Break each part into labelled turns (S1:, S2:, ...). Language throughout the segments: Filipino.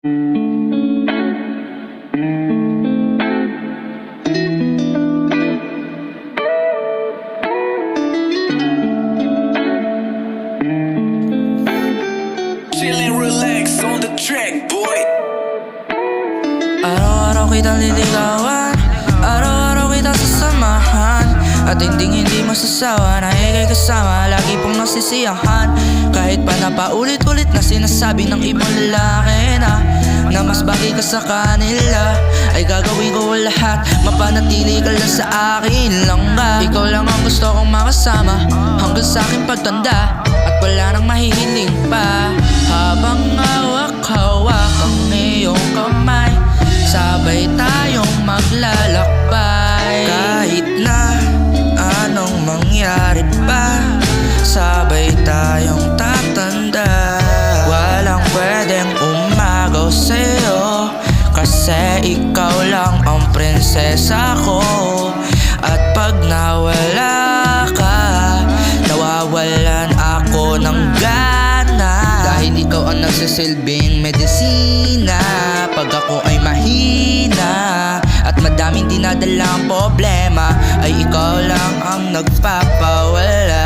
S1: Chill and relax on the track, boy.
S2: Araw-araw kitang liligawan, araw-araw kitang sasamahan, at hindi masasawa na ika'y kasama. Lagi pong nasisiyahan, kahit pa napaulit-ulit na sinasabi ng ibang lalaki na mas bagay ka sa kanila, ay gagawin ko lahat, mapanatili ka lang sa akin lang ba. Ikaw lang ang gusto kong makasama hanggang sa aking pagtanda, at wala nang mahihiling pa. Habang hawak-hawak ang iyong kamay, sabay tayong maglalakbay. Kahit na anong mangyari pa, sabay tayong tatanda. Walang pwedeng umagaw sa'yo, kasi ikaw lang ang prinsesa ko. At pag nawala ka, nawawalan ako ng gana, dahil ikaw ang nagsisilbing medisina pag ako ay mahina at madaming dinadalang problema, ay ikaw lang ang nagpapawala.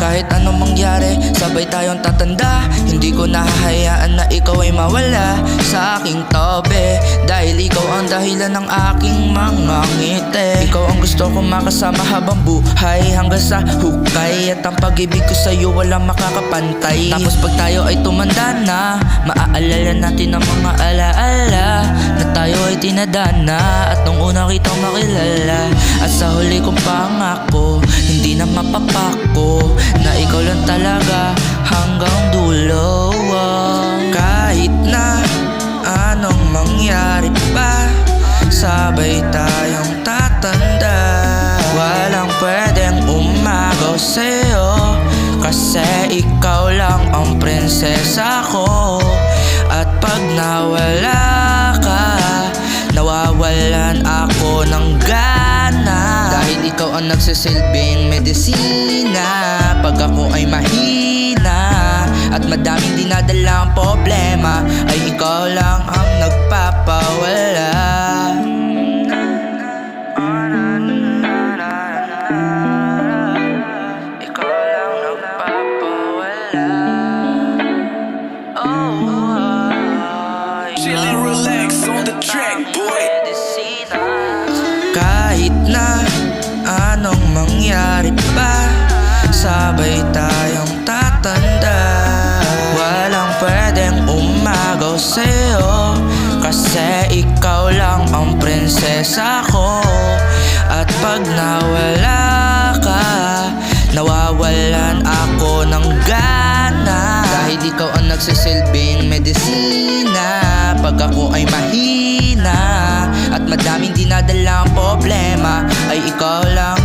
S2: Kahit anong mangyari, sabay tayong tatanda. Hindi ko nahahayaan na ikaw ay mawala sa aking tabi, dahil ikaw ang dahilan ng aking mga ngiti. Ikaw ang gusto kong makasama habang buhay, hanggang sa hukay. At ang pag-ibig ko sa'yo walang makakapantay. Tapos pag tayo ay tumanda na, maaalala natin ang mga alaala na tayo ay tinadana, at nung una kitang makilala. At sa huli kong pangako, hindi na mapapako, na ikaw lang talaga hanggang dulo. Kahit na anong mangyari pa, sabay tayong tatanda. Walang pwedeng umagaw sa'yo, kasi ikaw lang ang prinsesa ko. At pag nawala ka, nawawalan ako ng gana, dahil ikaw ang nagsisilbing medisina pag ako ay mahina at madaming dinadalang problema, ay ikaw lang ang nagpapawala. Ikaw lang nagpapawala.
S1: Chill and relax on the track, boy.
S2: Kahit na anong mangyari pa, sabay tayong tatanda. Walang pwedeng umagaw sa'yo, kasi ikaw lang ang prinsesa ko. At pag nawala ka, nawawalan ako ng gana, dahil ikaw ang nagsisilbing medisina pag ako ay mahina at madaming dinadalang problema, ay ikaw lang